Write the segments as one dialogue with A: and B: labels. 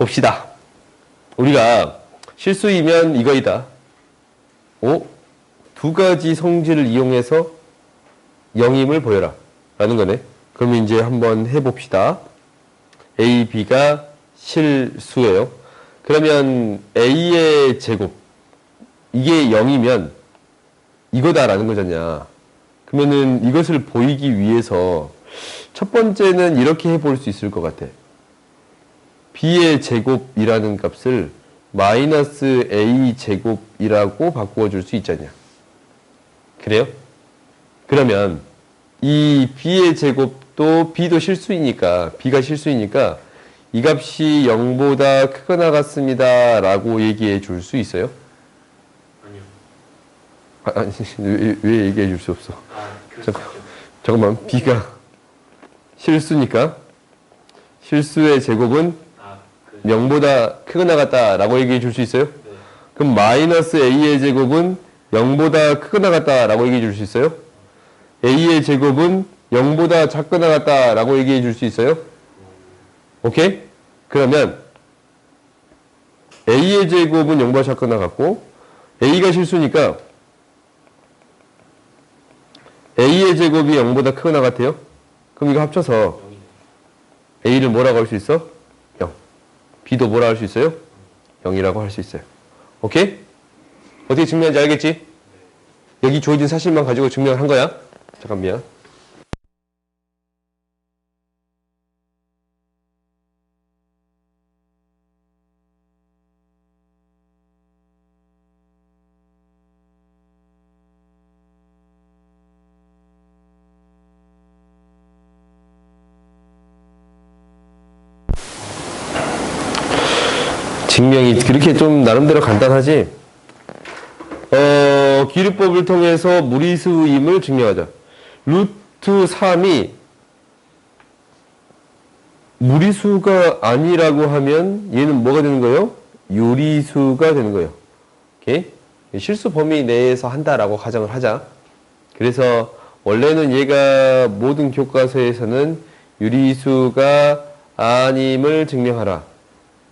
A: 봅시다. 우리가 실수이면 이거이다. 두 가지 성질을 이용해서 영임을 보여라. 라는 거네. 그럼 이제 한번 해봅시다. A, B가 실수예요. 그러면 A의 제곱. 이게 0이면 이거다라는 거잖냐. 그러면은 이것을 보이기 위해서 첫 번째는 이렇게 해볼 수 있을 것 같아. B의 제곱이라는 값을 마이너스 A 제곱이라고 바꾸어 줄 수 있잖냐. 그래요? 그러면 이 B의 제곱도 B도 실수이니까 B가 실수이니까 이 값이 0보다 크거나 같습니다 라고 얘기해 줄 수 있어요? 아니요. 왜 얘기해 줄 수 없어? 잠깐만. B가 실수니까 실수의 제곱은 0보다 크거나 같다 라고 얘기해 줄 수 있어요? 네. 그럼 마이너스 A의 제곱은 0보다 크거나 같다 라고 얘기해 줄 수 있어요? A의 제곱은 0보다 작거나 같다 라고 얘기해 줄 수 있어요? 오케이? 그러면 A의 제곱은 0보다 작거나 같고 A가 실수니까 A의 제곱이 0보다 크거나 같아요? 그럼 이거 합쳐서 A를 뭐라고 할 수 있어? 0. B도 뭐라고 할 수 있어요? 0이라고 할 수 있어요. 오케이? 어떻게 증명하는지 알겠지? 여기 주어진 사실만 가지고 증명을 한 거야. 잠깐 미안. 증명이 그렇게 좀 나름대로 간단하지? 기류법을 통해서 무리수임을 증명하자. 루트 3이 무리수가 아니라고 하면 얘는 뭐가 되는 거예요? 유리수가 되는 거예요. 오케이? 실수 범위 내에서 한다라고 가정을 하자. 그래서 원래는 얘가 모든 교과서에서는 유리수가 아님을 증명하라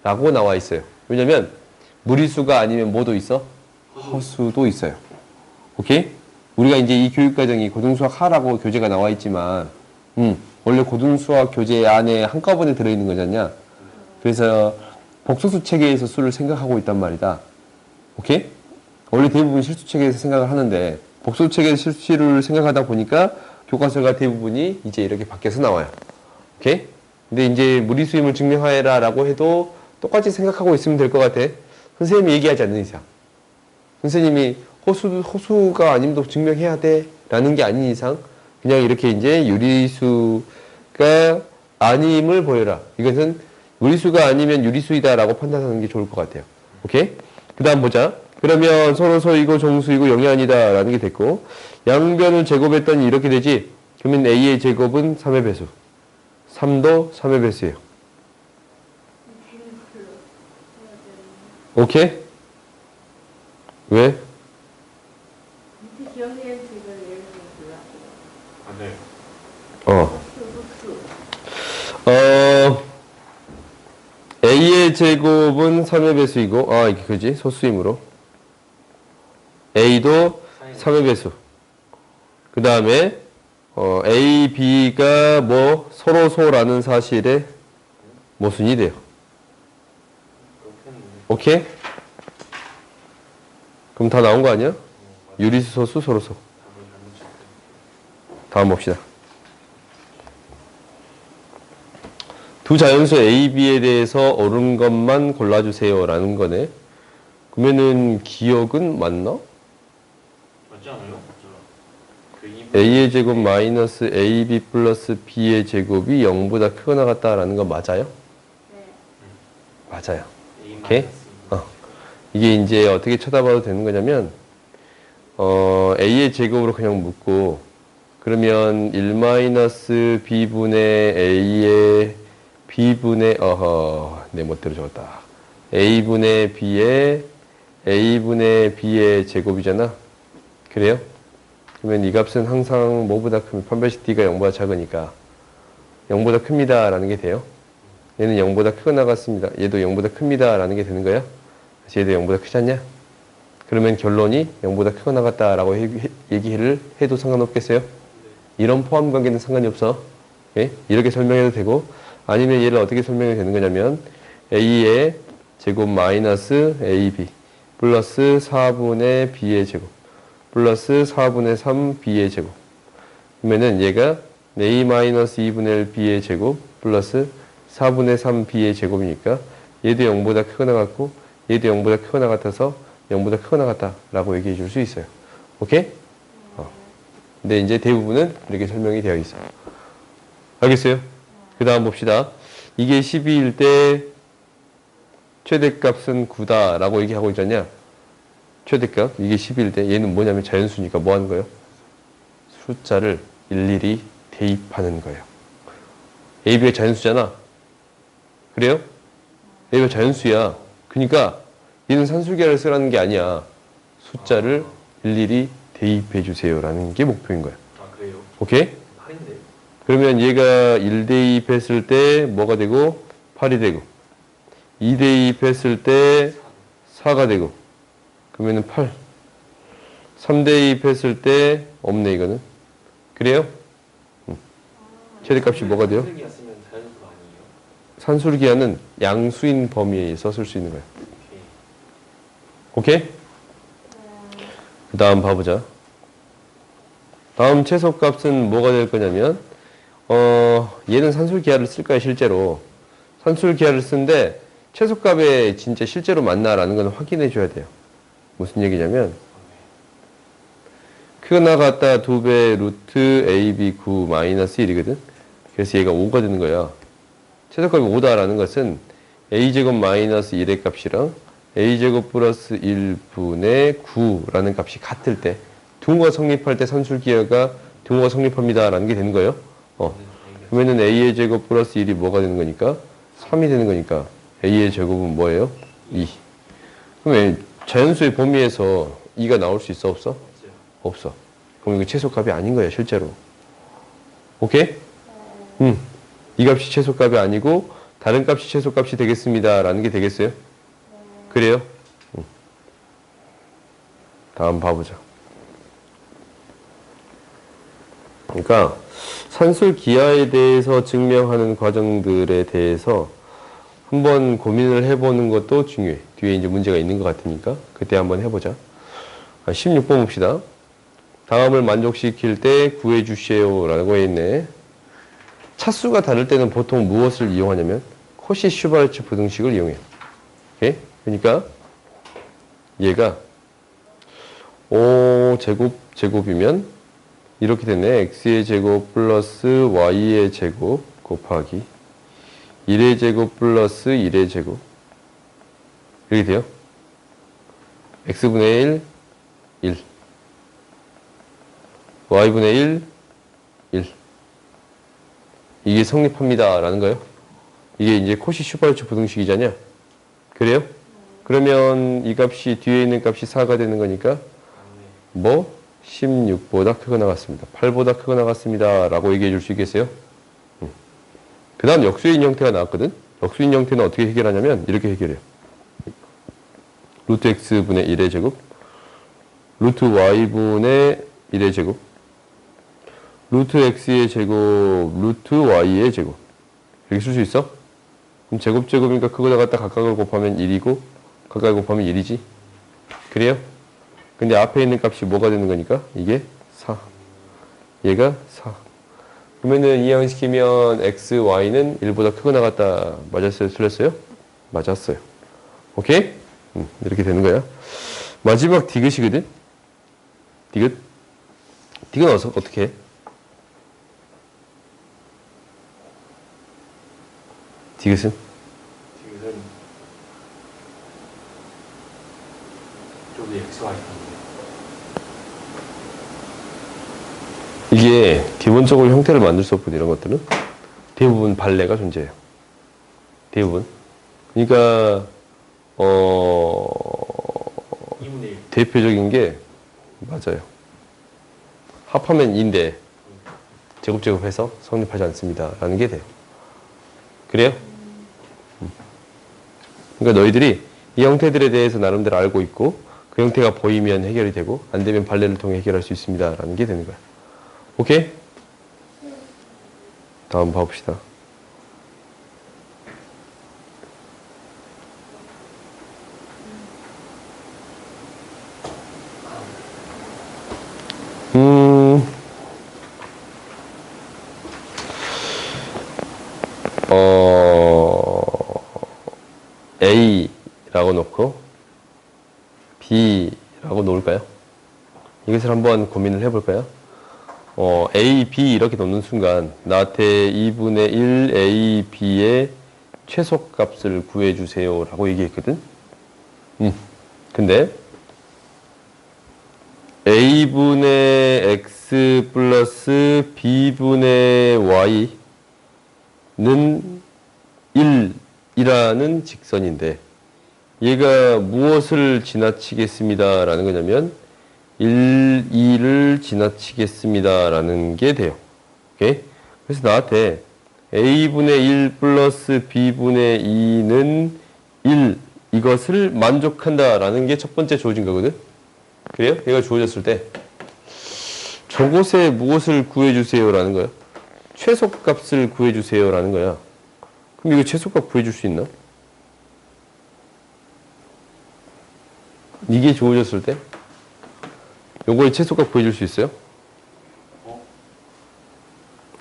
A: 라고 나와 있어요. 왜냐면 무리수가 아니면 뭐도 있어? 허수도 있어요. 오케이? 우리가 이제 이 교육과정이 고등수학 하라고 교재가 나와 있지만 원래 고등수학 교재 안에 한꺼번에 들어있는 거잖냐. 그래서 복소수 체계에서 수를 생각하고 있단 말이다. 오케이? 원래 대부분 실수 체계에서 생각을 하는데 복소수 체계에서 실수를 생각하다 보니까 교과서가 대부분이 이제 이렇게 바뀌어서 나와요. 오케이? 근데 이제 무리수임을 증명하여라 라고 해도 똑같이 생각하고 있으면 될 것 같아. 선생님이 얘기하지 않는 이상. 선생님이 호수가 아님도 증명해야 돼 라는 게 아닌 이상 그냥 이렇게 이제 유리수가 아님을 보여라. 이것은 무리수가 아니면 유리수이다 라고 판단하는 게 좋을 것 같아요. 오케이? 그 다음 보자. 그러면 서로서이고 정수이고 0이 아니다 라는 게 됐고 양변을 제곱했더니 이렇게 되지. 그러면 A의 제곱은 3의 배수. 3도 3의 배수예요. 오케이? 왜? A의 제곱은 3의 배수이고, 이게 그지? 소수이므로. A도 3의 배수. 그 다음에, A, B가 뭐, 서로소라는 사실의 모순이 돼요. 오케이? 그럼 다 나온 거 아니야? 유리수, 소수, 서로소. 다음 봅시다. 두 자연수 A, B에 대해서 옳은 것만 골라주세요 라는 거네. 그러면은 기억은 맞나?
B: 맞지 않아요?
A: A의 제곱 마이너스 AB 플러스 B의 제곱이 0보다 크거나 같다라는 거 맞아요?
C: 네.
A: 맞아요. 오케이? 이게 이제 어떻게 쳐다봐도 되는 거냐면 A의 제곱으로 그냥 묶고 그러면 1 B분의 A의 B분의 내 멋대로 적었다. A분의 B의 A분의 B의 제곱이잖아. 그래요? 그러면 이 값은 항상 뭐보다 크면 판별식 D가 0보다 작으니까 0보다 큽니다 라는 게 돼요. 얘는 0보다 크거나 같습니다. 얘도 0보다 큽니다. 라는 게 되는 거야. 그래서 얘도 0보다 크지 않냐? 그러면 결론이 0보다 크거나 같다라고 얘기를 해도 상관없겠어요? 이런 포함 관계는 상관이 없어. 예? 이렇게 설명해도 되고, 아니면 얘를 어떻게 설명이 되는 거냐면 a의 제곱 마이너스 ab 플러스 4분의 b의 제곱 플러스 4분의 3 b의 제곱. 그러면은 얘가 a 마이너스 2분의 1 b의 제곱 플러스 4분의 3 b의 제곱이니까 얘도 0보다 크거나 같고 얘도 0보다 크거나 같아서 0보다 크거나 같다라고 얘기해 줄 수 있어요. 오케이? 근데 이제 대부분은 이렇게 설명이 되어 있어요. 알겠어요? 그 다음 봅시다. 이게 12일 때 최대값은 9다 라고 얘기하고 있잖냐? 최대값, 이게 12일 때 얘는 뭐냐면 자연수니까 뭐 하는 거예요? 숫자를 일일이 대입하는 거예요. AB가 자연수잖아. 그래요? AB가 자연수야. 그러니까 얘는 산술계를 쓰라는 게 아니야. 숫자를 일일이 대입해 주세요라는 게 목표인 거야.
B: 아, 그래요?
A: 오케이?
B: 8인데?
A: 그러면 얘가 1대입했을 때 뭐가 되고 8이 되고 2대입했을 때 4가 되고 그러면은 8 3대입했을 때 없네 이거는. 그래요? 최대값이 뭐가 돼요?
B: 산술기가 쓰면 자연수가 아니에요?
A: 산술기하는 양수인 범위에서 쓸 수 있는 거야. 오케이? 그 다음 봐보자. 다음 최소값은 뭐가 될 거냐면 얘는 산술기하를 쓸까요 실제로? 산술기하를 쓰는데 최소값에 진짜 실제로 맞나라는 건 확인해 줘야 돼요. 무슨 얘기냐면 크거나 같다 2배 루트 AB 9 마이너스 1이거든. 그래서 얘가 5가 되는 거야. 최소값이 5다라는 것은 a제곱 마이너스 1의 값이랑 a제곱 플러스 1분의 9라는 값이 같을 때 등호가 성립할 때 산술기하가 등호가 성립합니다라는 게 되는 거예요. 그러면은 a의 제곱 플러스 1이 뭐가 되는 거니까 3이 되는 거니까 a의 제곱은 뭐예요? 2. 그러면 자연수의 범위에서 2가 나올 수 있어 없어? 없어. 그럼 이거 최소값이 아닌 거야 실제로. 오케이? 이 값이 최소값이 아니고 다른 값이 최소값이 되겠습니다 라는 게 되겠어요? 그래요? 다음 봐보자. 그러니까 산술 기하에 대해서 증명하는 과정들에 대해서 한번 고민을 해보는 것도 중요해. 뒤에 이제 문제가 있는 것 같으니까 그때 한번 해보자. 16번 봅시다. 다음을 만족시킬 때 구해 주세요 라고 했네. 차수가 다를 때는 보통 무엇을 이용하냐면 코시 슈바르츠 부등식을 이용해요. 오케이? 그러니까 얘가 5제곱이면 이렇게 되네. x의 제곱 플러스 y의 제곱 곱하기 1의 제곱 플러스 1의 제곱 이렇게 돼요. x분의 1, 1 y분의 1, 1 이게 성립합니다 라는 거예요. 이게 이제 코시 슈바르츠 부등식이잖냐. 그래요? 그러면 이 값이 뒤에 있는 값이 4가 되는 거니까 뭐 16보다 크거나 같습니다. 8보다 크거나 같습니다 라고 얘기해 줄 수 있겠어요? 그 다음 역수인 형태가 나왔거든. 역수인 형태는 어떻게 해결하냐면 이렇게 해결해요. 루트 x분의 1의 제곱 루트 y분의 1의 제곱 루트 x의 제곱 루트 y의 제곱 이렇게 쓸 수 있어? 그럼 제곱이니까 그거다 갖다 각각을 곱하면 1이고 각각을 곱하면 1이지. 그래요? 근데 앞에 있는 값이 뭐가 되는 거니까 이게 4 얘가 4 그러면은 이항시키면 x, y는 1보다 크거나 같다. 맞았어요? 틀렸어요? 맞았어요. 오케이? 이렇게 되는 거야. 마지막 디귿이거든? 디귿? 디귿은 어떻게 해? 디귿은?
B: 디귿은 저도 XY
A: 이게 기본적으로 형태를 만들 수 없거든. 이런 것들은 대부분 발레가 존재해요. 대부분. 그러니까
B: 2분의 1
A: 대표적인 게 맞아요. 합하면 2인데 제곱해서 성립하지 않습니다 라는 게 돼요. 그래요? 그러니까 너희들이 이 형태들에 대해서 나름대로 알고 있고 그 형태가 보이면 해결이 되고 안 되면 발레를 통해 해결할 수 있습니다. 라는 게 되는 거야. 오케이? 다음 봐봅시다. A라고 놓고 B라고 놓을까요? 이것을 한번 고민을 해볼까요? A, B 이렇게 놓는 순간 나한테 2분의 1 A, B의 최소값을 구해주세요 라고 얘기했거든. 근데 A분의 X 플러스 B분의 Y는 1이라는 직선인데 얘가 무엇을 지나치겠습니다 라는 거냐면 1, 2를 지나치겠습니다 라는 게 돼요. 오케이? 그래서 나한테 A분의 1 플러스 B분의 2는 1 이것을 만족한다 라는 게 첫 번째 주어진 거거든. 그래요? 얘가 주어졌을 때 저곳에 무엇을 구해주세요 라는 거야. 최소값을 구해주세요 라는 거야. 그럼 이거 최소값 구해줄 수 있나? 이게 주어졌을 때 요거의 최소값 구해줄 수 있어요?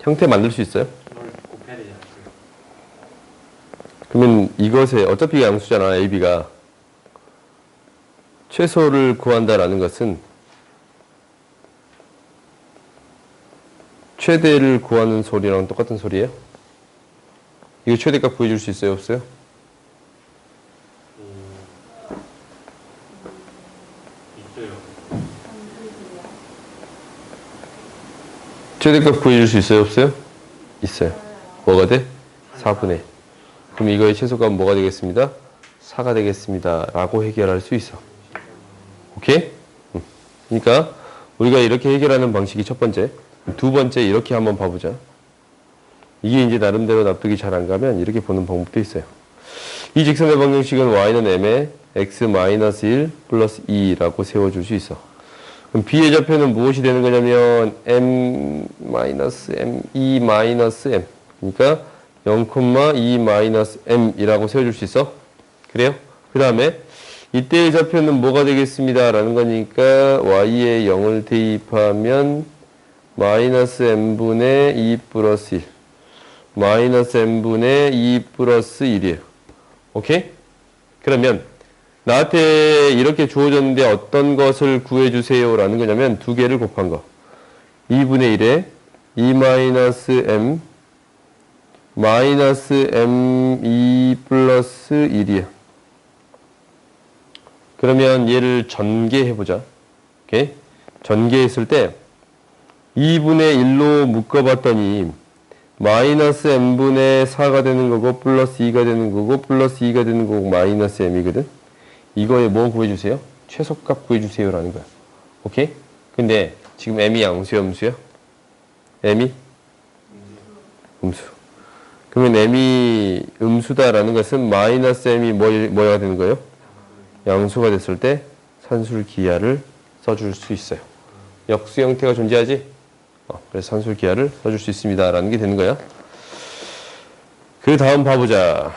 A: 형태 만들 수 있어요?
B: 이걸 곱해야 되지 않을까요?
A: 그러면 이것에 어차피 양수잖아 AB가 최소를 구한다라는 것은 최대를 구하는 소리랑 똑같은 소리예요? 이거 최대값 구해줄 수 있어요? 없어요?
B: 있어요.
A: 최대값 구해줄 수 있어요? 없어요? 있어요. 뭐가 돼? 4분의. 그럼 이거의 최소값은 뭐가 되겠습니다? 4가 되겠습니다. 라고 해결할 수 있어. 오케이? 그러니까 우리가 이렇게 해결하는 방식이 첫 번째. 두 번째 이렇게 한번 봐보자. 이게 이제 나름대로 납득이 잘 안 가면 이렇게 보는 방법도 있어요. 이 직선의 방정식은 y는 m에 x-1 플러스 2라고 세워줄 수 있어. 그럼 b의 좌표는 무엇이 되는 거냐면 m-m, e-m. 그러니까 0,2-m 이라고 세워줄 수 있어. 그래요? 그 다음에 이때의 좌표는 뭐가 되겠습니다. 라는 거니까 y에 0을 대입하면 마이너스 m분의 2 플러스 1. 마이너스 m분의 2 플러스 1이에요. 오케이? 그러면 나한테 이렇게 주어졌는데 어떤 것을 구해주세요 라는 거냐면 두 개를 곱한 거. 2분의 1에 2 마이너스 m 마이너스 m 2 플러스 1이에요. 그러면 얘를 전개해보자. 오케이? 전개했을 때 2분의 1로 묶어봤더니 마이너스 m분의 4가 되는 거고 플러스 2가 되는 거고 플러스 2가 되는 거고 마이너스 m이거든. 이거에 뭐 구해주세요? 최소값 구해주세요 라는 거야. 오케이? 근데 지금 m이 양수야 음수야? m이? 음수. 그러면 m이 음수다라는 것은 마이너스 m이 뭐가 되는 거예요? 양수가 됐을 때 산술기하를 써줄 수 있어요. 역수 형태가 존재하지? 그래서 산술기하를 써줄 수 있습니다. 라는 게 되는 거야. 그 다음 봐보자.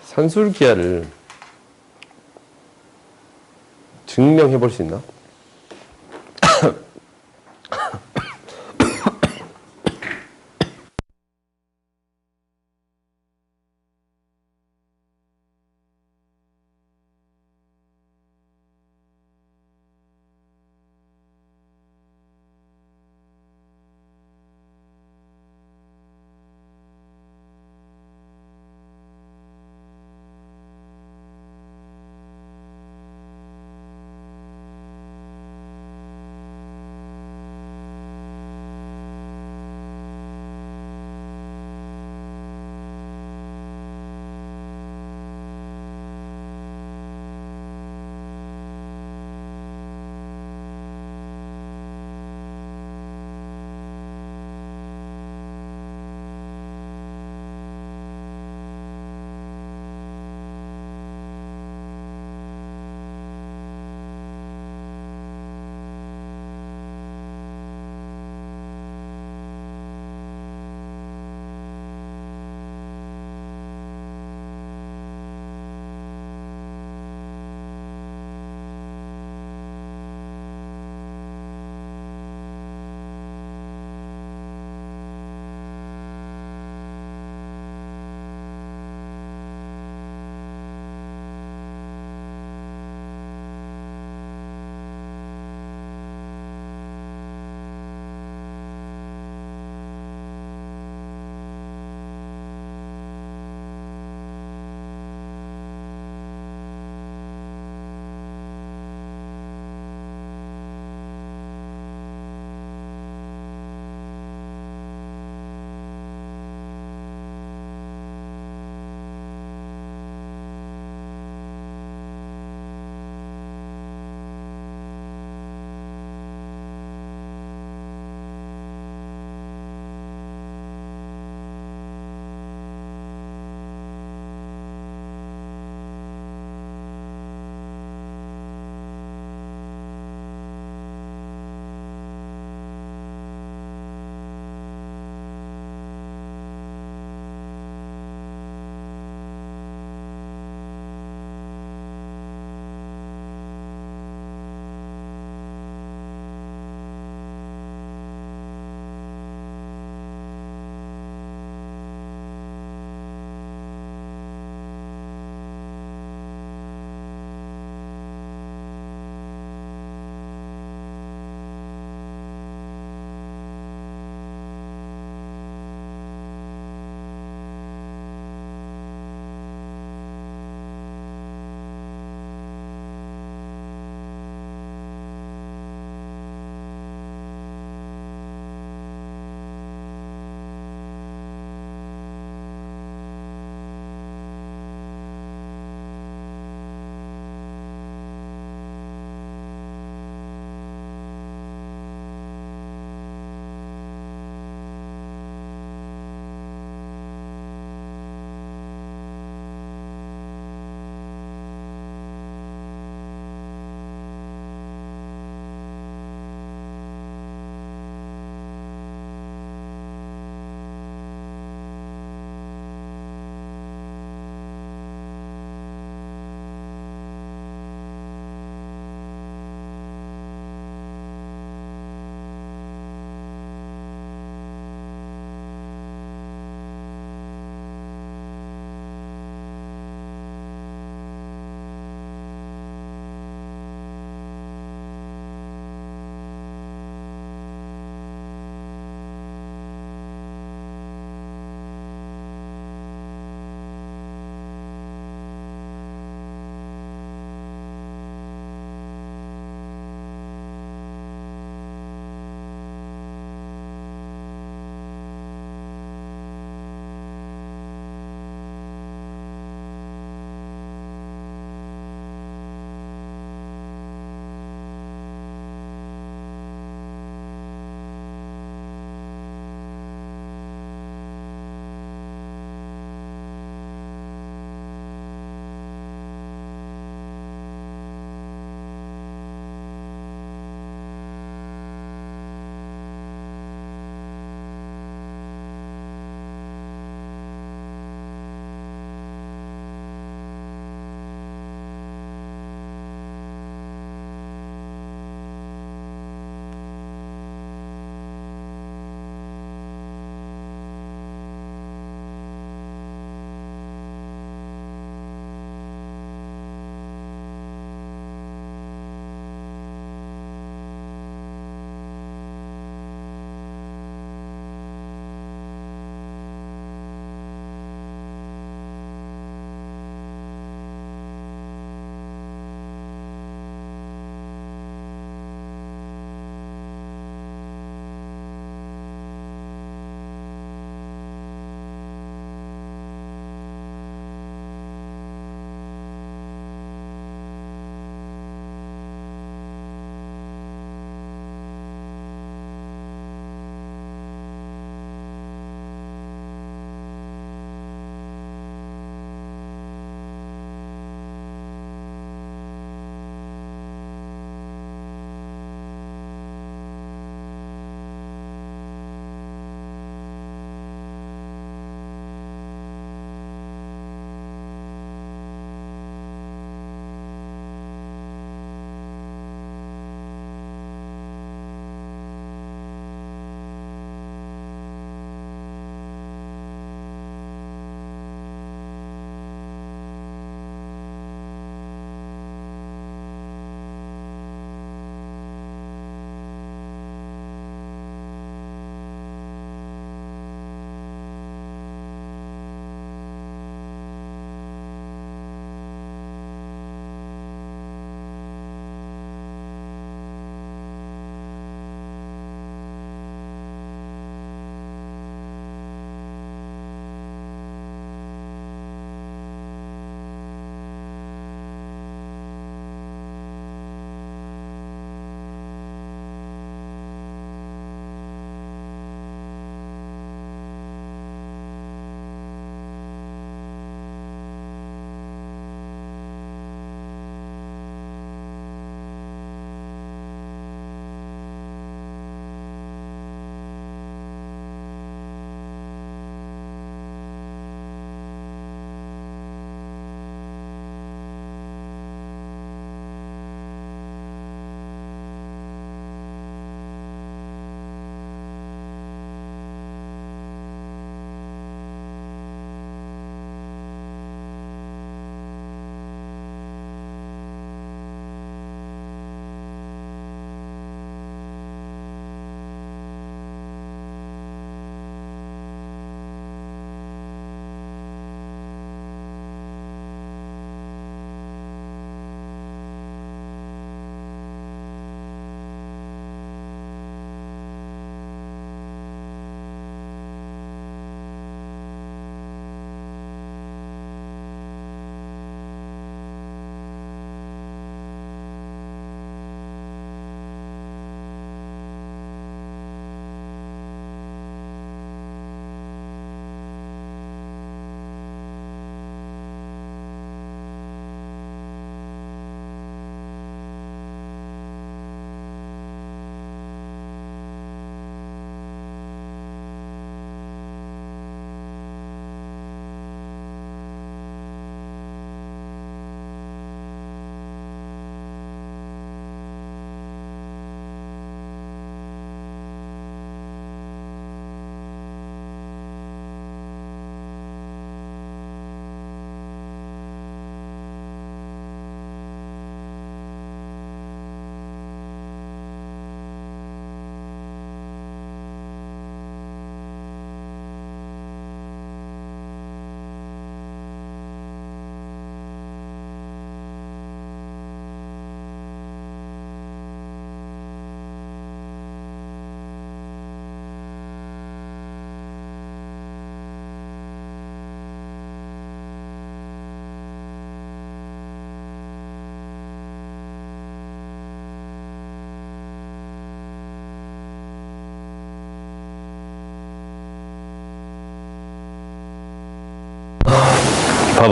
A: 산술기하를 증명해 볼 수 있나?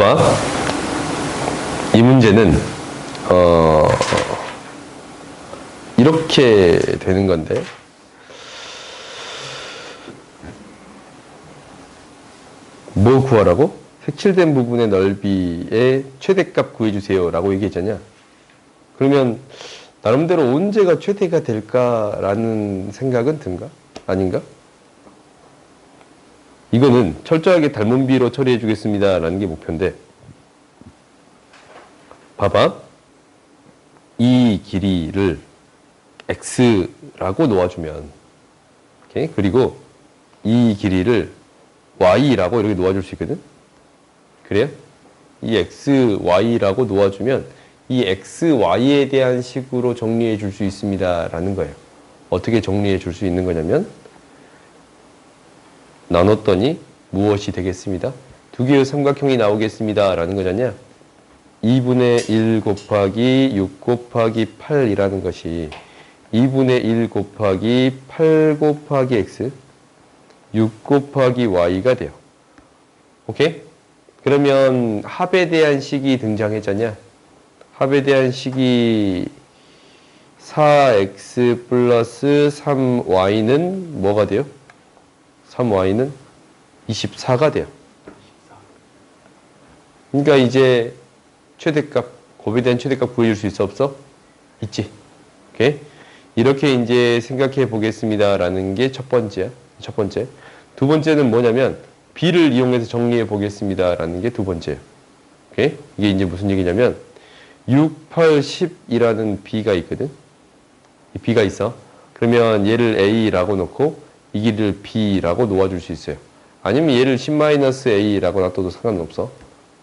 A: 봐봐. 이 문제는 이렇게 되는 건데 뭐 구하라고? 색칠된 부분의 넓이의 최대값 구해주세요 라고 얘기했잖냐. 그러면 나름대로 언제가 최대가 될까라는 생각은 든가? 아닌가? 이거는 철저하게 닮은비로 처리해 주겠습니다 라는 게 목표인데 봐봐. 이 길이를 x라고 놓아주면 오케이? 그리고 이 길이를 y라고 이렇게 놓아줄 수 있거든? 그래요? 이 x, y라고 놓아주면 이 x, y에 대한 식으로 정리해 줄 수 있습니다 라는 거예요. 어떻게 정리해 줄 수 있는 거냐면 나눴더니 무엇이 되겠습니다? 두 개의 삼각형이 나오겠습니다 라는 거잖냐. 2분의 1 곱하기 6 곱하기 8이라는 것이 2분의 1 곱하기 8 곱하기 x 6 곱하기 y가 돼요. 오케이? 그러면 합에 대한 식이 등장했잖냐. 합에 대한 식이 4x 플러스 3y는 뭐가 돼요? 3y는 24가 돼요. 그러니까 이제 최대값, 곱에 대한 최대값 구해줄 수 있어 없어? 있지. 오케이? 이렇게 이제 생각해 보겠습니다 라는 게 첫 번째야. 첫 번째. 두 번째는 뭐냐면 b를 이용해서 정리해 보겠습니다 라는 게 두 번째예요. 오케이? 이게 이제 무슨 얘기냐면 6, 8, 10이라는 b가 있거든. 이 b가 있어. 그러면 얘를 a라고 놓고 이 길이를 b라고 놓아줄 수 있어요. 아니면 얘를 10-a라고 놔둬도 상관은 없어.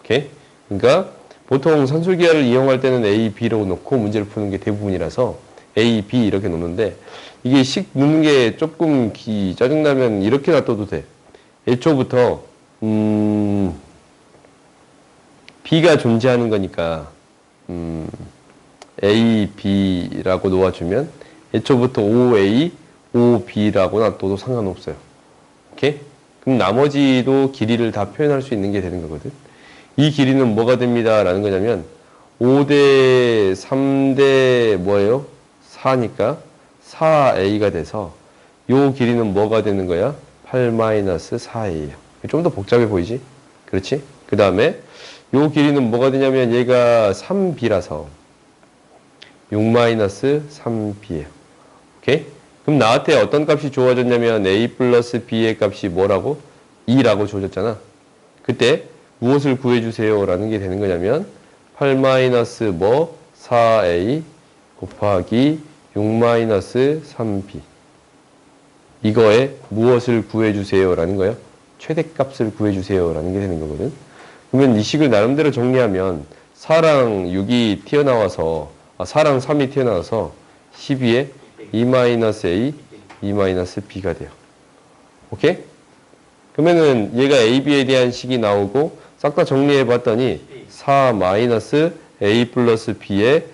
A: 오케이? 그러니까 보통 산술기하를 이용할 때는 a, b로 놓고 문제를 푸는 게 대부분이라서 a, b 이렇게 놓는데 이게 식 놓는 게 조금 짜증나면 이렇게 놔둬도 돼. 애초부터 b가 존재하는 거니까 a, b라고 놓아주면 애초부터 5a, 5b라고 놔둬도 상관없어요. 오케이? 그럼 나머지도 길이를 다 표현할 수 있는 게 되는 거거든. 이 길이는 뭐가 됩니다 라는 거냐면 5대 3대 뭐예요? 4니까 4a가 돼서 요 길이는 뭐가 되는 거야? 8-4a예요. 좀 더 복잡해 보이지? 그렇지? 그 다음에 요 길이는 뭐가 되냐면 얘가 3b라서 6-3b예요. 오케이? 그럼 나한테 어떤 값이 주어졌냐면 a 플러스 b의 값이 뭐라고? 2라고 주어졌잖아. 그때 무엇을 구해주세요 라는 게 되는 거냐면 8-4a 곱하기 6-3b 이거에 무엇을 구해주세요 라는 거예요? 최대값을 구해주세요 라는 게 되는 거거든. 그러면 이 식을 나름대로 정리하면 4랑 6이 튀어나와서 4랑 3이 튀어나와서 12에 2-a, 2-b가 돼요. 오케이? 그러면은 얘가 a, b에 대한 식이 나오고 싹 다 정리해 봤더니 4-a 플러스 b에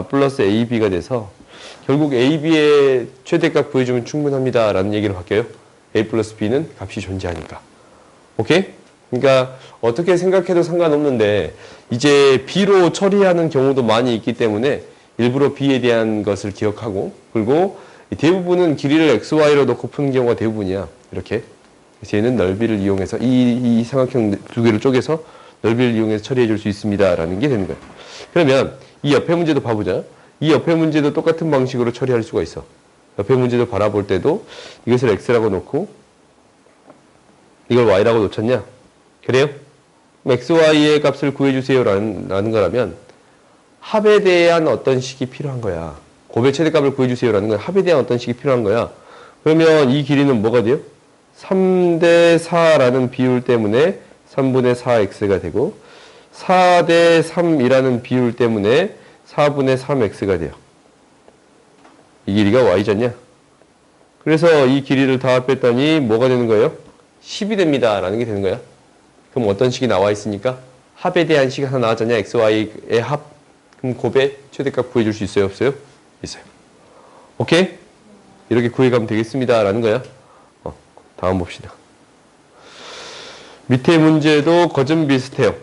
A: 플러스 ab가 돼서 결국 a, b의 최대값 구해주면 충분합니다 라는 얘기로 바뀌어요. a 플러스 b는 값이 존재하니까. 오케이? 그러니까 어떻게 생각해도 상관없는데 이제 b로 처리하는 경우도 많이 있기 때문에 일부러 b에 대한 것을 기억하고 그리고 대부분은 길이를 xy로 넣고 푸는 경우가 대부분이야. 이렇게. 그래서 얘는 넓이를 이용해서 이 삼각형 두 개를 쪼개서 넓이를 이용해서 처리해 줄 수 있습니다 라는 게 되는 거야. 그러면 이 옆에 문제도 봐보자. 이 옆에 문제도 똑같은 방식으로 처리할 수가 있어. 옆에 문제도 바라볼 때도 이것을 x라고 놓고 이걸 y라고 놓쳤냐? 그래요? x, y의 값을 구해주세요 라는 거라면 합에 대한 어떤 식이 필요한 거야. 곱의 최대값을 구해주세요 라는 건 합에 대한 어떤 식이 필요한 거야. 그러면 이 길이는 뭐가 돼요? 3대 4라는 비율 때문에 3분의 4x가 되고 4대 3이라는 비율 때문에 4분의 3x가 돼요. 이 길이가 y잖냐? 그래서 이 길이를 다 합했더니 뭐가 되는 거예요? 10이 됩니다 라는 게 되는 거야. 그럼 어떤 식이 나와 있으니까? 합에 대한 식이 하나 나왔잖냐? x, y의 합. 그럼 곱의 최대값 구해줄 수 있어요? 없어요? 있어요. 오케이? 이렇게 구해가면 되겠습니다 라는 거야. 다음 봅시다. 밑에 문제도 거진 비슷해요.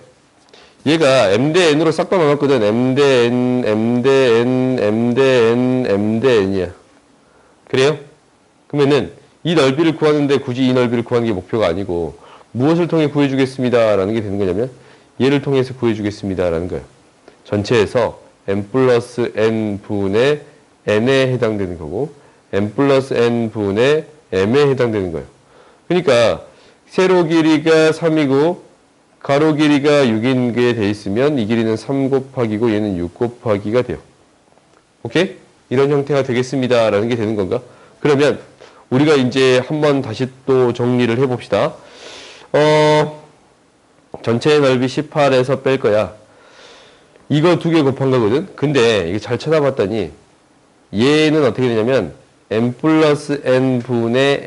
A: 얘가 m 대 n으로 싹 다 나눴거든. m 대 n, m 대 n, m 대 n, m 대 n이야. 그래요? 그러면은 이 넓이를 구하는데 굳이 이 넓이를 구하는 게 목표가 아니고 무엇을 통해 구해주겠습니다 라는 게 되는 거냐면 얘를 통해서 구해주겠습니다 라는 거예요. 전체에서 m 플러스 n 분의 n에 해당되는 거고 m 플러스 n 분의 m에 해당되는 거예요. 그러니까 세로 길이가 3이고 가로 길이가 6인 게 돼 있으면 이 길이는 3 곱하기고 얘는 6 곱하기가 돼요. 오케이? 이런 형태가 되겠습니다 라는 게 되는 건가? 그러면 우리가 이제 한번 다시 또 정리를 해봅시다. 전체 넓이 18에서 뺄 거야. 이거 두 개 곱한 거거든? 근데 이게 잘 찾아봤더니 얘는 어떻게 되냐면 m 플러스 n 분의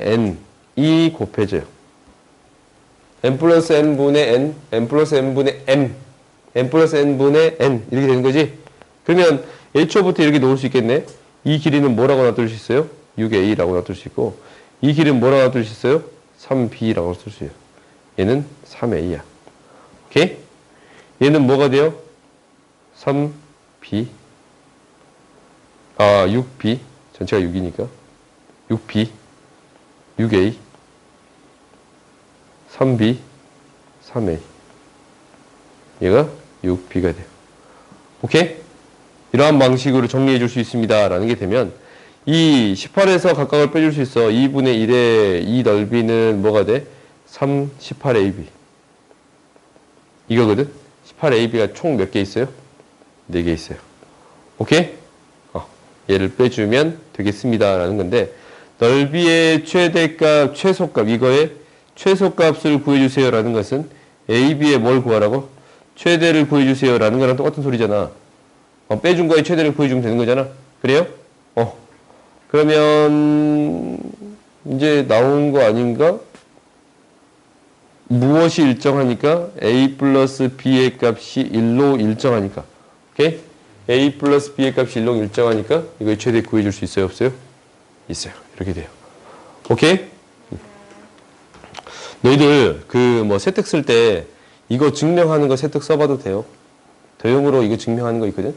A: n이 곱해져요. m 플러스 n 분의 n, m 플러스 n 분의 m, m 플러스 n 분의 n 이렇게 되는 거지? 그러면 애초부터 이렇게 놓을 수 있겠네? 이 길이는 뭐라고 놔둘 수 있어요? 6a라고 놔둘 수 있고 이 길이는 뭐라고 놔둘 수 있어요? 3b라고 쓸 수 있어요. 얘는 3a야. 오케이? 얘는 뭐가 돼요? 3b 6b 전체가 6이니까 6b 6a 3b 3a 얘가 6b가 돼요. 오케이? 이러한 방식으로 정리해 줄 수 있습니다 라는 게 되면 이 18에서 각각을 빼줄 수 있어. 2분의 1의 이 넓이는 뭐가 돼? 3, 18ab 이거거든? 18ab가 총 몇 개 있어요? 4개 있어요. 오케이? 얘를 빼주면 되겠습니다 라는 건데 넓이의 최대값, 최소값 이거의 최소값을 구해주세요 라는 것은 ab의 뭘 구하라고? 최대를 구해주세요 라는 거랑 똑같은 소리잖아. 빼준 거에 최대를 구해주면 되는 거잖아. 그래요? 그러면 이제 나온 거 아닌가? 무엇이 일정하니까? a 플러스 b의 값이 1로 일정하니까. 오케이? a 플러스 b의 값이 1로 일정하니까 이거 최대 구해줄 수 있어요? 없어요? 있어요. 이렇게 돼요. 오케이? 너희들 세특 쓸 때 이거 증명하는 거 세특 써봐도 돼요. 도형으로 이거 증명하는 거 있거든?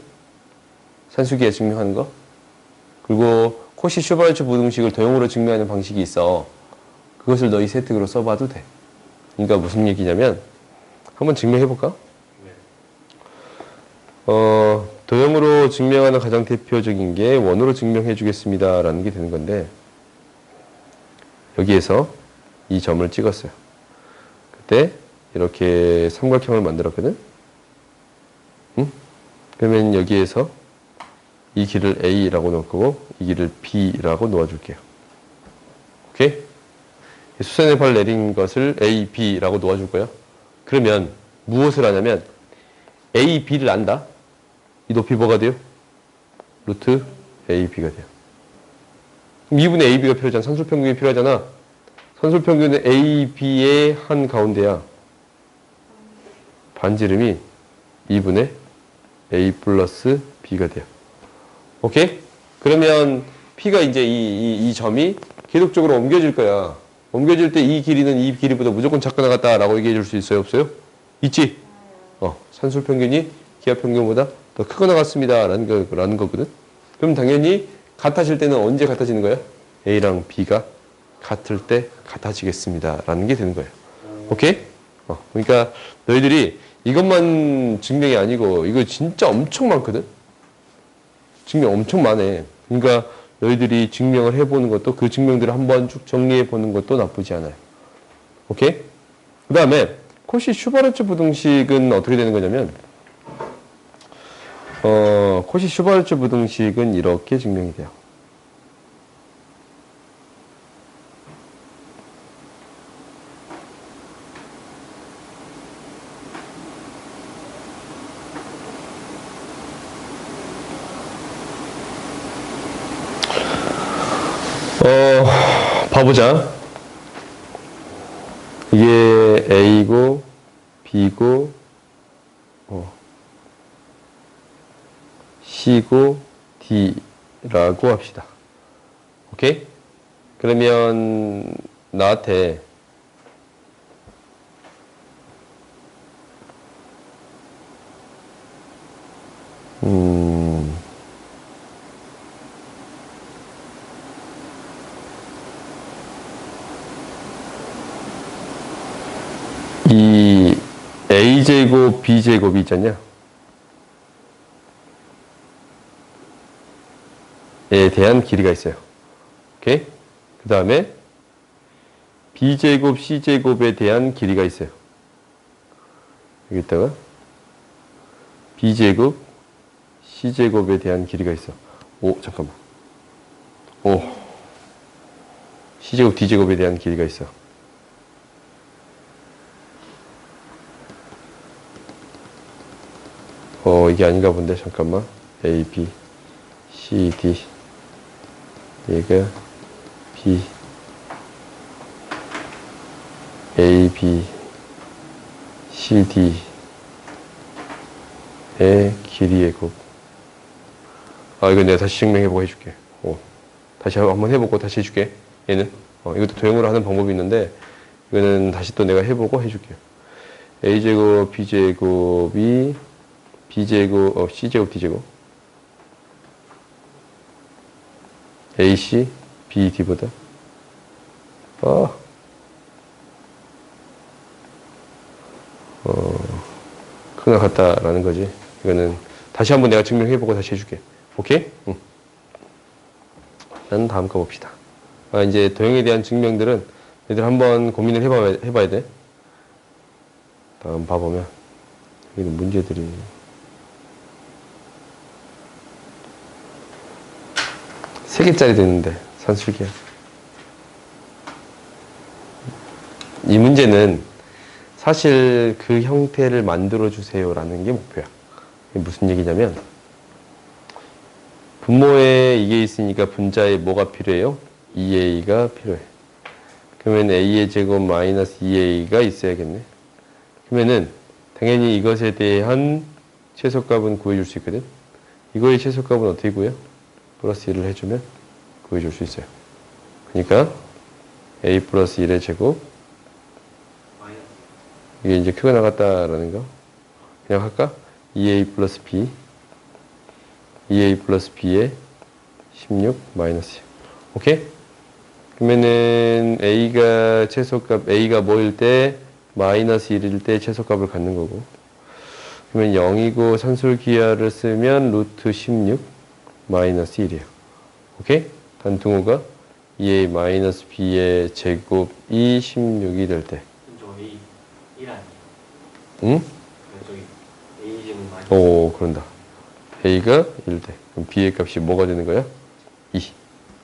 A: 산수기에 증명하는 거. 그리고 코시-슈바르츠 부등식을 도형으로 증명하는 방식이 있어. 그것을 너희 세특으로 써봐도 돼. 그러니까 무슨 얘기냐면 한번 증명해볼까? 도형으로 증명하는 가장 대표적인 게 원으로 증명해 주겠습니다 라는 게 되는 건데 여기에서 이 점을 찍었어요. 그때 이렇게 삼각형을 만들었거든? 응? 그러면 여기에서 이 길을 A라고 놓을 거고 이 길을 B라고 놓아줄게요. 오케이? 수선의 발 내린 것을 A, B라고 놓아줄 거야. 그러면 무엇을 하냐면 A, B를 안다. 이 높이 뭐가 돼요? 루트 A, B가 돼요. 그럼 2분의 A, B가 필요하잖아. 산술평균이 필요하잖아. 산술평균은 A, B의 한 가운데야. 반지름이 2분의 A 플러스 B가 돼요. 오케이? 그러면 P가 이제 이 점이 계속적으로 옮겨질 거야. 옮겨질 때 이 길이는 이 길이보다 무조건 작게 나갔다라고 얘기해 줄 수 있어요? 없어요? 있지? 산술평균이 기하평균보다 더 크게 나갔습니다. 라는 거거든. 그럼 당연히 같아질 때는 언제 같아지는 거야? A랑 B가 같을 때 같아지겠습니다. 라는 게 되는 거예요. 오케이? 그러니까 너희들이 이것만 증명이 아니고 이거 진짜 엄청 많거든? 증명 엄청 많아. 그러니까 너희들이 증명을 해보는 것도 그 증명들을 한번 쭉 정리해보는 것도 나쁘지 않아요. 오케이? 그 다음에 코시-슈바르츠 부등식은 어떻게 되는 거냐면 코시-슈바르츠 부등식은 이렇게 증명이 돼요. 봐보자. 이게 A고, B고, C고, D라고 합시다. 오케이? 그러면 나한테 이 a제곱 b제곱이 있잖냐, 에 대한 길이가 있어요. 오케이? 그 다음에 b제곱 c제곱에 대한 길이가 있어요. 여기다가 b제곱 c제곱에 대한 길이가 있어. 오, 잠깐만. 오, c제곱 d제곱에 대한 길이가 있어. 이게 아닌가 본데. 잠깐만. a, b, c, d. 얘가 b, a, b, c, d의 길이의 곱. 이거 내가 다시 증명해보고 해줄게. 다시 한번 해보고 다시 해줄게. 얘는. 이것도 도형으로 하는 방법이 있는데, 이거는 다시 또 내가 해보고 해줄게. a제곱, b제곱이 b제곱, c제곱, d제곱. ac, bd보다 크나 같다라는 거지. 이거는 다시 한번 내가 증명해보고 다시 해줄게. 오케이? 응. 난 다음 거 봅시다. 이제 도형에 대한 증명들은 얘들 한번 고민을 해봐야 돼. 다음 봐보면 여기는 문제들이 세 개짜리 되는데 산술기야. 이 문제는 사실 그 형태를 만들어 주세요라는 게 목표야. 이게 무슨 얘기냐면, 분모에 이게 있으니까 분자에 뭐가 필요해요? 2a가 필요해. 그러면 a의 제곱 마이너스 2a가 있어야겠네. 그러면은 당연히 이것에 대한 최소값은 구해줄 수 있거든. 이거의 최소값은 어떻게 구해요? 플러스 1을 해주면 구해줄 수 있어요. 그러니까 a 플러스 1의 제곱, 이게 이제 크게 나갔다라는 거 그냥 할까? 2a 플러스 b, 2a 플러스 b의 16 마이너스 1. 오케이? 그러면은 a가 최소값, a가 뭐일 때? 마이너스 1일 때 최소값을 갖는 거고, 그러면 0이고 산술기하를 쓰면 루트 16 마이너스 1이에요. 오케이? 단등호가 2a 마이너스 b의 제곱이 16이 될 때.
B: 저기 1 아니에요?
A: 응?
B: 저기 a 제곱 마이너스.
A: 오, 그런다. a가 1 돼. 그럼 b의 값이 뭐가 되는 거야? 2.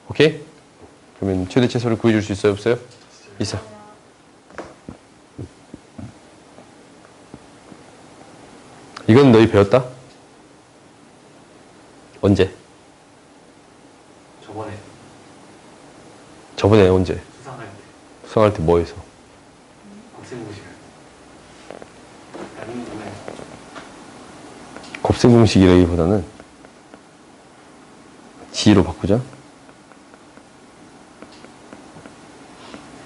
A: 오케이? 그러면 최대 최소를 구해줄 수 있어요? 없어요? 있어. 이건 너희 배웠다? 언제? 저번에 언제?
B: 수상할 때.
A: 수상할 때 뭐 해서?
B: 곱셈공식을. 아니면
A: 곱셈 공식이라기보다는 g로 바꾸자.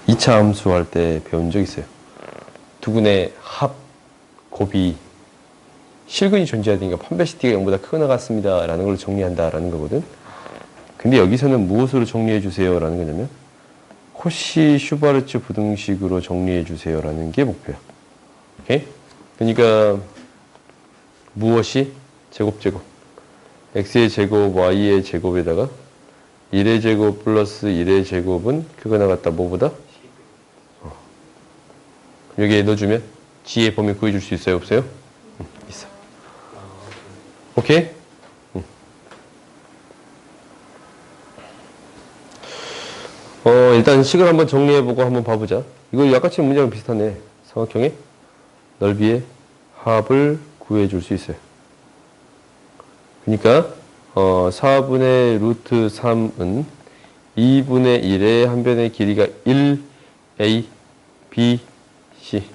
A: 2차 함수 할 때 배운 적 있어요. 두근의 합, 곱이 실근이 존재하니까 판별시티가 0보다 크거나 같습니다 라는 걸로 정리한다라는 거거든. 근데 여기서는 무엇으로 정리해 주세요 라는 거냐면 코시 슈바르츠 부등식으로 정리해 주세요 라는 게 목표야. 오케이? 그러니까 무엇이? 제곱 x의 제곱 y의 제곱에다가 1의 제곱 플러스 1의 제곱은 크거나 같다 뭐보다? 여기에 넣어주면 g의 범위 구해줄 수 있어요? 없어요? 있어. 오케이? 일단 식을 한번 정리해보고 한번 봐보자. 이거 약같이 문제랑 비슷하네. 삼각형의 넓이의 합을 구해줄 수 있어요. 그러니까 4분의 루트 3은 2분의 1의 한 변의 길이가 1a, b, c.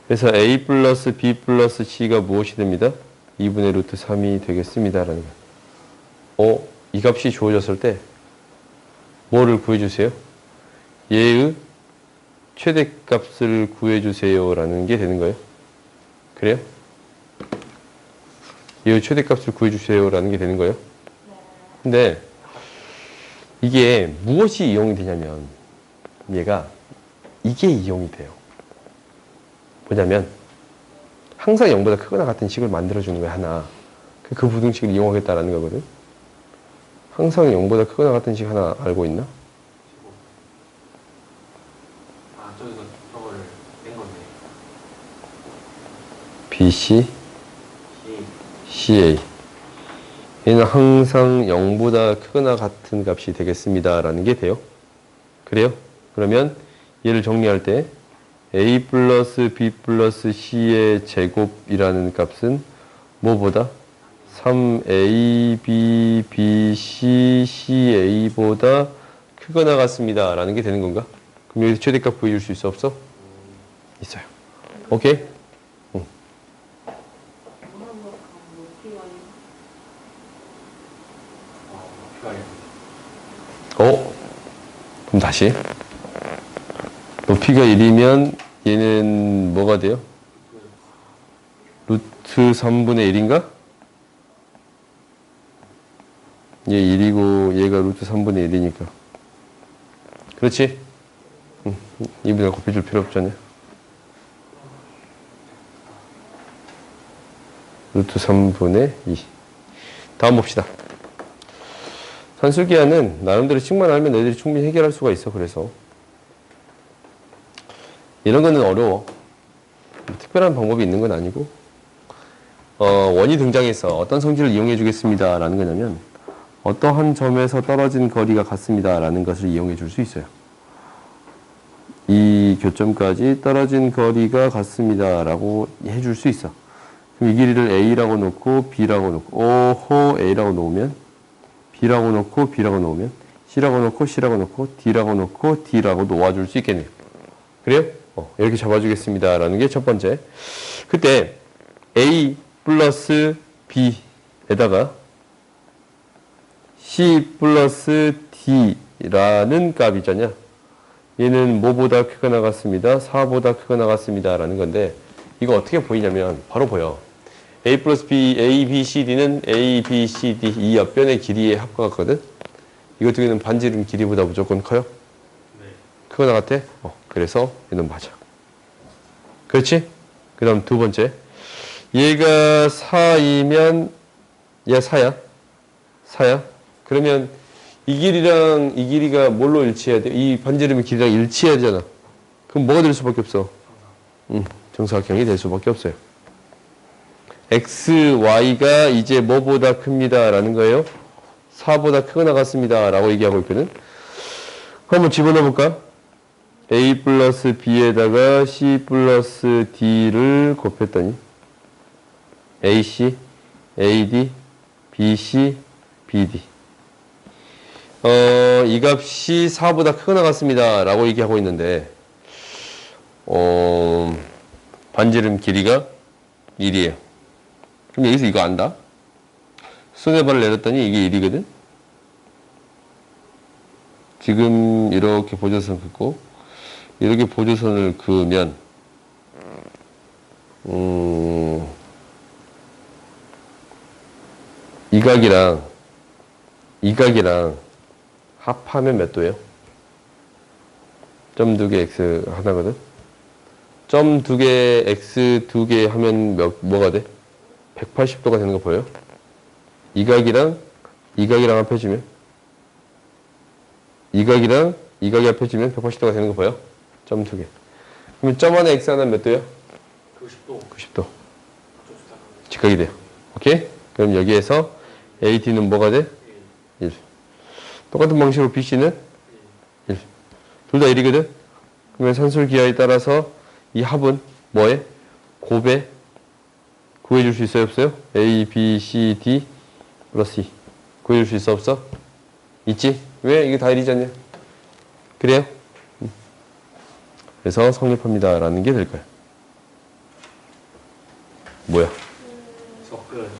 A: 그래서 a 플러스 b 플러스 c가 무엇이 됩니다? 2분의 루트 3이 되겠습니다. 라는 거. 이 값이 주어졌을 때 뭐를 구해주세요? 얘의 최대값을 구해주세요 라는 게 되는 거예요. 그래요? 이 최대값을 구해주세요라는 게 되는 거예요. 근데 이게 무엇이 이용이 되냐면 얘가 이게 이용이 돼요. 뭐냐면 항상 0보다 크거나 같은 식을 만들어주는 거야 하나. 그 부등식을 이용하겠다라는 거거든. 항상 0보다 크거나 같은 식 하나 알고 있나?
B: 아, 저기서 저거를 낸 건데.
A: BC,
B: C,
A: CA. 얘는 항상 0보다 크거나 같은 값이 되겠습니다. 라는 게 돼요. 그래요? 그러면 얘를 정리할 때 A 플러스 B 플러스 C의 제곱이라는 값은 뭐보다? 3AB, BC, CA보다 크거나 같습니다. 라는 게 되는 건가? 그럼 여기서 최대값 구해줄 수 있어? 없어? 있어요. 오케이? 응.
B: P가
A: 그럼 다시. 높이가 1이면 얘는 뭐가 돼요? 루트 3분의 1인가? 얘 1이고 얘가 루트 3분의 1이니까. 그렇지? 응. 2분의 곱해줄 필요 없잖아요. 루트 3분의 2. 다음 봅시다. 산술기하는 나름대로 식만 알면 애들이 충분히 해결할 수가 있어. 그래서 이런 거는 어려워. 특별한 방법이 있는 건 아니고 원이 등장해서 어떤 성질을 이용해 주겠습니다 라는 거냐면 어떠한 점에서 떨어진 거리가 같습니다 라는 것을 이용해 줄 수 있어요. 이 교점까지 떨어진 거리가 같습니다 라고 해줄 수 있어. 그럼 이 길이를 A라고 놓고 B라고 놓고 오호 A라고 놓으면 B라고 놓고 B라고 놓으면 C라고 놓고 C라고 놓고 D라고 놓고 D라고 놓아줄 수 있겠네요. 그래요? 이렇게 잡아주겠습니다 라는 게 첫 번째. 그때 A 플러스 B에다가 C 플러스 D라는 값이잖냐. 얘는 뭐보다 크거나 같습니다. 4보다 크거나 같습니다 라는 건데 이거 어떻게 보이냐면 바로 보여. A 플러스 B, A, B, C, D는 A, B, C, D 이 옆변의 길이의 합과 같거든. 이거 두 개는 반지름 길이보다 무조건 커요.
B: 네.
A: 크거나 같아? 그래서 얘는 맞아. 그렇지? 그 다음 두 번째. 얘가 4이면 얘 4야. 4야. 그러면 이 길이랑 이 길이가 뭘로 일치해야 돼? 이 반지름의 길이랑 일치해야 되잖아. 그럼 뭐가 될 수밖에 없어? 정사각형이 될 수밖에 없어요. x, y가 이제 뭐보다 큽니다 라는 거예요. 4보다 크거나 같습니다 라고 얘기하고 있거든. 한번 집어넣어 볼까? a 플러스 b에다가 c 플러스 d를 곱했더니 ac, ad, bc, bd 이 값이 4보다 크거나 같습니다 라고 얘기하고 있는데 반지름 길이가 1이에요. 그럼 여기서 이거 안다? 수뇌발을 내렸더니 이게 1이거든? 지금 이렇게 보조선 긋고 이렇게 보조선을 그으면 이 각이랑 합하면 몇 도예요? 점 두 개 x 하나거든? 점 두 개 x 두 개 하면 뭐가 돼? 180도가 되는 거 보여요? 이 각이랑 합해주면 이 각이랑 이 각이 합해주면 180도가 되는 거 보여? 점 두 개. 그러면 점 안에 x 하나는 몇 도예요?
B: 90도.
A: 90도. 직각이 돼요. 오케이? 그럼 여기에서 AD는 뭐가 돼? 1. 똑같은 방식으로 BC는 1. 둘 다 1이거든? 그러면 산술기하에 따라서 이 합은 뭐해? 곱에 구해줄 수 있어요? 없어요? A, B, C, D 플러스 E. 구해줄 수 있어? 없어? 있지? 왜? 이게 다 1이잖냐? 그래요? 그래서 성립합니다. 라는 게 될 거야. 뭐야?